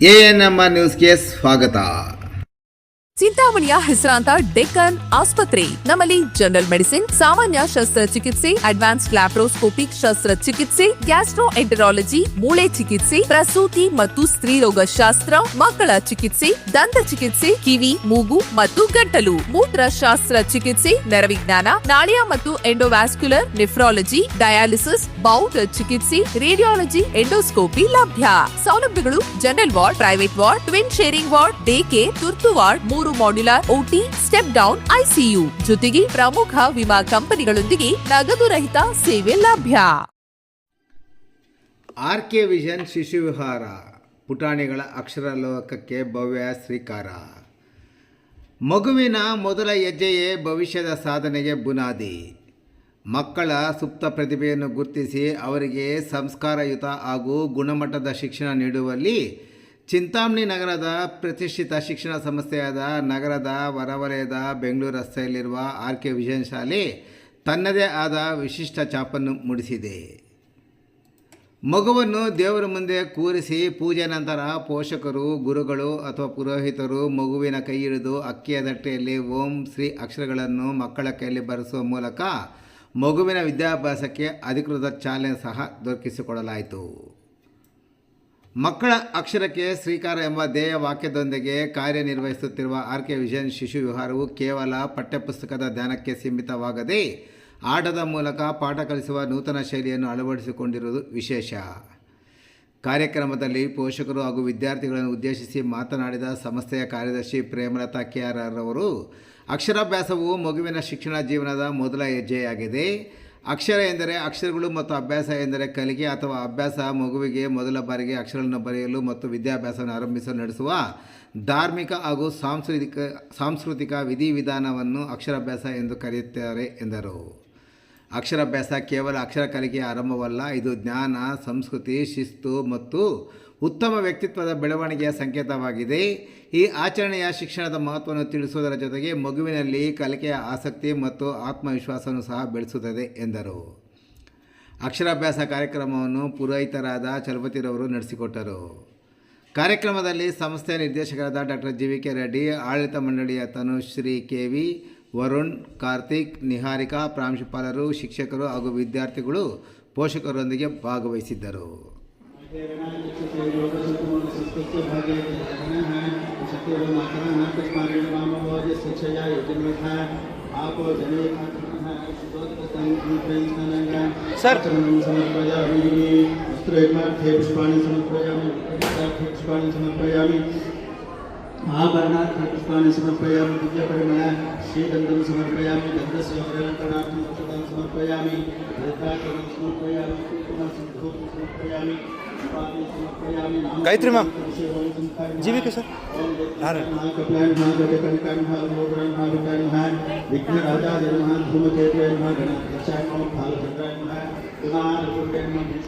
ANMR ನ್ಯೂಸ್ಗೆ ಸ್ವಾಗತ. ಚಿಂತಾಮಣಿಯ ಹೆಸರಾಂತ ಡೆಕ್ಕನ್ ಆಸ್ಪತ್ರೆ. ನಮ್ಮಲ್ಲಿ ಜನರಲ್ ಮೆಡಿಸಿನ್, ಸಾಮಾನ್ಯ ಶಸ್ತ್ರಚಿಕಿತ್ಸೆ, ಅಡ್ವಾನ್ಸ್ಡ್ ಲ್ಯಾಪ್ರೋಸ್ಕೋಪಿಕ್ ಶಸ್ತ್ರಚಿಕಿತ್ಸೆ, ಗ್ಯಾಸ್ಟ್ರೋಎಂಟರಾಲಜಿ, ಮೂಳೆ ಚಿಕಿತ್ಸೆ, ಪ್ರಸೂತಿ ಮತ್ತು ಸ್ತ್ರೀರೋಗ ಶಾಸ್ತ್ರ, ಮಕ್ಕಳ ಚಿಕಿತ್ಸೆ, ದಂತ ಚಿಕಿತ್ಸೆ, ಕಿವಿ, ಮೂಗು ಮತ್ತು ಗಂಟಲು, ಮೂತ್ರಶಾಸ್ತ್ರ ಚಿಕಿತ್ಸೆ, ನರವಿಜ್ಞಾನ, ನಾಳಿಯ ಮತ್ತು ಎಂಡೋವ್ಯಾಸ್ಕ್ಯುಲರ್, ನೆಫ್ರಾಲಜಿ, ಡಯಾಲಿಸಿಸ್, ಬೌಲ್ ಚಿಕಿತ್ಸೆ, ರೇಡಿಯಾಲಜಿ, ಎಂಡೋಸ್ಕೋಪಿ ಲಭ್ಯ. ಸೌಲಭ್ಯಗಳು: general ward, private ward, twin sharing ward, day care, ತುರ್ತು ward, 3 modular OT, step down ICU, ಜೊತೆಗೆ ಪ್ರಮುಖ ವಿಮಾ ಕಂಪನಿಗಳೊಂದಿಗೆ ನಗದು ರಹಿತ ಸೇವೆ ಲಭ್ಯ. RK ವಿಷನ್ ಶಿಶು ವಿಹಾರ ಪುಟಾಣಿಗಳ ಅಕ್ಷರ ಲೋಕಕ್ಕೆ ಭವ್ಯ ಶ್ರೀಕಾರ. ಮಗುವಿನ ಮೊದಲ ಹೆಜ್ಜೆಯೇ ಭವಿಷ್ಯದ ಸಾಧನೆಗೆ ಬುನಾದಿ. ಮಕ್ಕಳ ಸುಪ್ತ ಪ್ರತಿಭೆಯನ್ನು ಗುರುತಿಸಿ ಅವರಿಗೆ ಸಂಸ್ಕಾರಯುತ ಹಾಗೂ ಗುಣಮಟ್ಟದ ಶಿಕ್ಷಣ ನೀಡುವಲ್ಲಿ ಚಿಂತಾಮಣಿ ನಗರದ ಪ್ರತಿಷ್ಠಿತ ಶಿಕ್ಷಣ ಸಂಸ್ಥೆಯಾದ ನಗರದ ಹೊರವಲಯದ ಬೆಂಗಳೂರು ರಸ್ತೆಯಲ್ಲಿರುವ RK ವಿಷನ್ ಶಾಲೆ ತನ್ನದೇ ಆದ ವಿಶಿಷ್ಟ ಛಾಪನ್ನು ಮೂಡಿಸಿದೆ. ಮಗುವನ್ನು ದೇವರ ಮುಂದೆ ಕೂರಿಸಿ ಪೂಜೆ ನಂತರ ಪೋಷಕರು, ಗುರುಗಳು ಅಥವಾ ಪುರೋಹಿತರು ಮಗುವಿನ ಕೈ ಹಿಡಿದು ಅಕ್ಕಿಯ ತಟ್ಟೆಯಲ್ಲಿ ಓಂ ಶ್ರೀ ಅಕ್ಷರಗಳನ್ನು ಮಕ್ಕಳ ಕೈಯಲ್ಲಿ ಬರೆಸುವ ಮೂಲಕ ಮಗುವಿನ ವಿದ್ಯಾಭ್ಯಾಸಕ್ಕೆ ಅಧಿಕೃತ ಚಾಲನೆ ಸಹ ದೊರಕಿಸಿಕೊಡಲಾಯಿತು. ಮಕ್ಕಳ ಅಕ್ಷರಕ್ಕೆ ಶ್ರೀಕಾರ ಎಂಬ ಧ್ಯೇಯ ವಾಕ್ಯದೊಂದಿಗೆ ಕಾರ್ಯನಿರ್ವಹಿಸುತ್ತಿರುವ RK ವಿಷನ್ ಶಿಶು ವಿಹಾರವು ಕೇವಲ ಪಠ್ಯಪುಸ್ತಕದ ಧ್ಯಾನಕ್ಕೆ ಸೀಮಿತವಾಗದೆ ಆಟದ ಮೂಲಕ ಪಾಠ ಕಲಿಸುವ ನೂತನ ಶೈಲಿಯನ್ನು ಅಳವಡಿಸಿಕೊಂಡಿರುವುದು ವಿಶೇಷ. ಕಾರ್ಯಕ್ರಮದಲ್ಲಿ ಪೋಷಕರು ಹಾಗೂ ವಿದ್ಯಾರ್ಥಿಗಳನ್ನು ಉದ್ದೇಶಿಸಿ ಮಾತನಾಡಿದ ಸಂಸ್ಥೆಯ ಕಾರ್ಯದರ್ಶಿ ಪ್ರೇಮಲತಾ KR ಅವರು, ಅಕ್ಷರಾಭ್ಯಾಸವು ಮಗುವಿನ ಶಿಕ್ಷಣ ಜೀವನದ ಮೊದಲ ಹೆಜ್ಜೆಯಾಗಿದೆ. ಅಕ್ಷರ ಎಂದರೆ ಅಕ್ಷರಗಳು ಮತ್ತು ಅಭ್ಯಾಸ ಎಂದರೆ ಕಲಿಕೆ ಅಥವಾ ಅಭ್ಯಾಸ. ಮಗುವಿಗೆ ಮೊದಲ ಬಾರಿಗೆ ಅಕ್ಷರಗಳನ್ನು ಬರೆಯಲು ಮತ್ತು ವಿದ್ಯಾಭ್ಯಾಸವನ್ನು ಆರಂಭಿಸಲು ನಡೆಸುವ ಧಾರ್ಮಿಕ ಹಾಗೂ ಸಾಂಸ್ಕೃತಿಕ ವಿಧಿವಿಧಾನವನ್ನು ಅಕ್ಷರಾಭ್ಯಾಸ ಎಂದು ಕರೆಯುತ್ತಾರೆ ಎಂದರು. ಅಕ್ಷರಾಭ್ಯಾಸ ಕೇವಲ ಅಕ್ಷರ ಕಲಿಕೆಯ ಆರಂಭವಲ್ಲ, ಇದು ಜ್ಞಾನ, ಸಂಸ್ಕೃತಿ, ಶಿಸ್ತು ಮತ್ತು ಉತ್ತಮ ವ್ಯಕ್ತಿತ್ವದ ಬೆಳವಣಿಗೆಯ ಸಂಕೇತವಾಗಿದೆ. ಈ ಆಚರಣೆಯ ಶಿಕ್ಷಣದ ಮಹತ್ವವನ್ನು ತಿಳಿಸುವುದರ ಜೊತೆಗೆ ಮಗುವಿನಲ್ಲಿ ಕಲಿಕೆಯ ಆಸಕ್ತಿ ಮತ್ತು ಆತ್ಮವಿಶ್ವಾಸವನ್ನು ಸಹ ಬೆಳೆಸುತ್ತದೆ ಎಂದರು. ಅಕ್ಷರಾಭ್ಯಾಸ ಕಾರ್ಯಕ್ರಮವನ್ನು ಪುರೋಹಿತರಾದ ಚಲಪತಿರವರು ನಡೆಸಿಕೊಟ್ಟರು. ಕಾರ್ಯಕ್ರಮದಲ್ಲಿ ಸಂಸ್ಥೆಯ ನಿರ್ದೇಶಕರಾದ ಡಾಕ್ಟರ್ GVK ರೆಡ್ಡಿ, ಆಡಳಿತ ಮಂಡಳಿಯ ತನುಶ್ರೀ KV, ವರುಣ್, ಕಾರ್ತಿಕ್, ನಿಹಾರಿಕಾ, ಪ್ರಾಂಶುಪಾಲರು, ಶಿಕ್ಷಕರು ಹಾಗೂ ವಿದ್ಯಾರ್ಥಿಗಳು ಪೋಷಕರೊಂದಿಗೆ ಭಾಗವಹಿಸಿದ್ದರು. पुष्पाणि समर्पयामि. दिव्यपरिमळ श्रीगन्धं समर्पयामि. गन्धस्य हरिलङ्कणार्थं औषधं समर्पयामि. ललिताचलं समर्पयामि. कुङ्कुमं समर्पयामि. गायत्री मैम, GVK सर, विघ्नराजाय नमः. धूमकेतवे नमः. गणेशाय नमः. भालचन्द्राय नमः. कुमारपुण्डे नमः.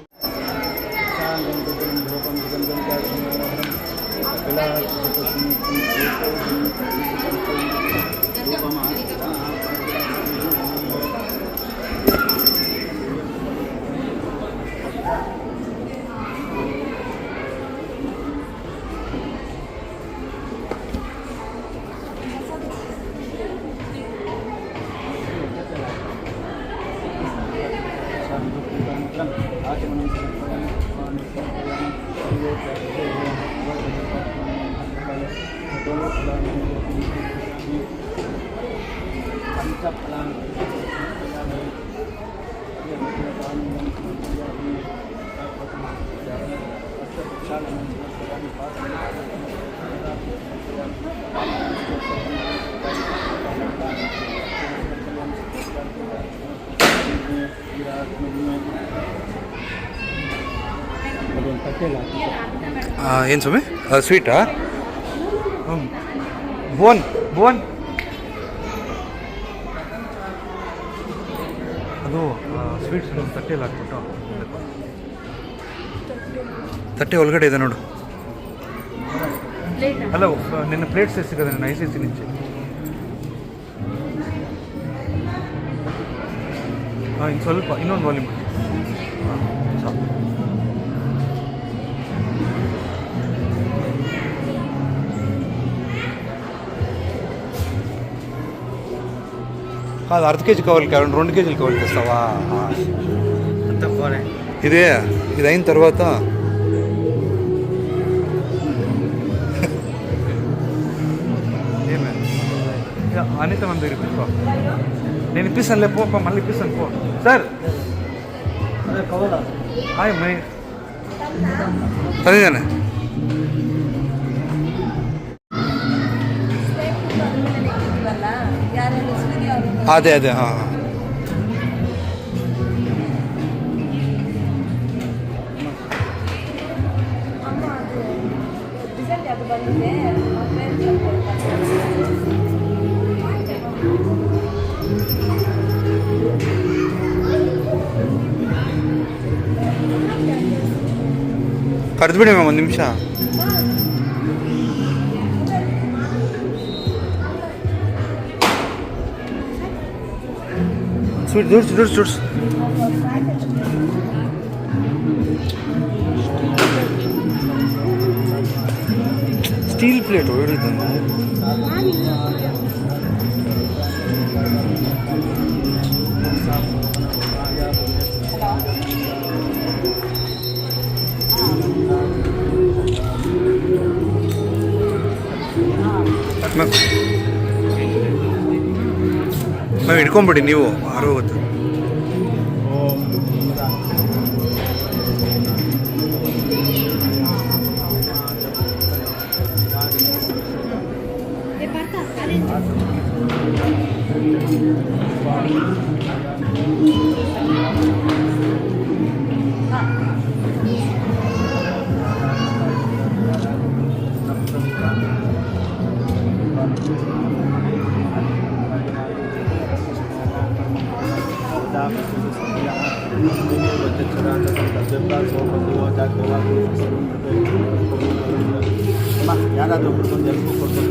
ಏನು ಸ್ವಾಮಿ ಸ್ವೀಟಾ? ಭುವನ್ ಭುವನ್ ಅದು ಸ್ವೀಟ್ಸ್ ತಟ್ಟೆಯಲ್ಲಿ ಹಾಕ್ಬಿಟ್ಟು ತಟ್ಟೆ ಒಳಗಡೆ ಇದೆ ನೋಡು. ಅಲ್ಲ ನಿನ್ನ ಪ್ಲೇಟ್ಸ್ ಎಷ್ಟು ಸಿಗೋದು? ನನ್ನ ICC ನಿಂಚೆ ಇನ್ನು ಸ್ವಲ್ಪ ಇನ್ನೊಂದು ವಾಲ್ಯೂಮ್ ಸಾಕು. కాదు అర్ధ కేజీ కావాలి 2 కేజీలు కావాలి తెస్తావా ఇదే ఇది అయిన తర్వాత ఏమే అనిత మన దగ్గర ఇప్పించుకో నేను ఇప్పిస్తాను లే పో మళ్ళీ ఇప్పిస్తాను పో సార్ హాయ్ మై సరేగానే ಅದೇ ಅದೇ ಹಾಂ ಹಾಂ ಕರೆದು ಬಿಡಿ ಮ್ಯಾಮ್ 1 ನಿಮಿಷ ಸ್ವೀಟ್ ಜೋಡ್ಸ್ ಸ್ಟೀಲ್ ಪ್ಲೇಟ್ ಹೇಳಿದ್ದು ಮ್ಯಾಮ್ ಹಿಡ್ಕೊಂಬಿಡಿ ನೀವು ಆರೋಗುತ್ತೆ ಯಾರಾದರೂ ಒಂದು ಎಲ್ಪ್ ಕೊಟ್ಟು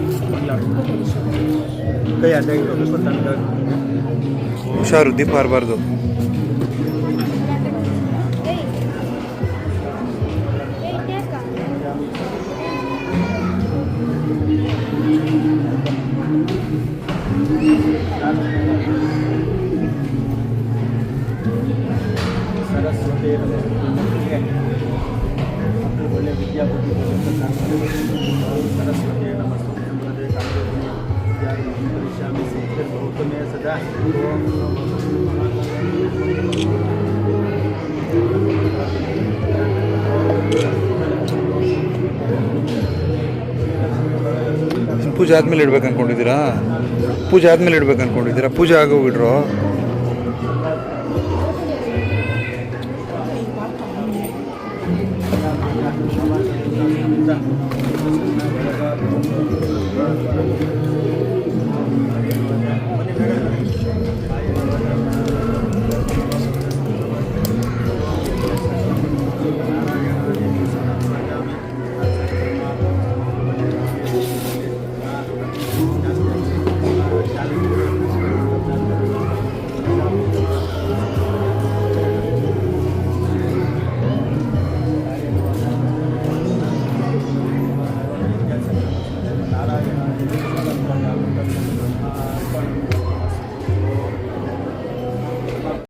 ಕೈ ಅಡ್ಡ ಕೊಟ್ಟು ಹುಷಾರು ದೀಪ ಹಾರಬಾರ್ದು ಸರಸ್ವತಿ ಒಳ್ಳೆ ವಿದ್ಯಾಬುದ್ಧಿ ಸರಸ್ವತಿ ನಮಸ್ತೇ ಪರೀಕ್ಷಾಮಿ ಸಿದ್ಧೇ ಸದಾ ಪೂಜೆ ಆದಮೇಲೆ ಇಡ್ಬೇಕು ಅಂದ್ಕೊಂಡಿದ್ದೀರಾ ಪೂಜೆ ಆಗೋಗಿಡ್ರು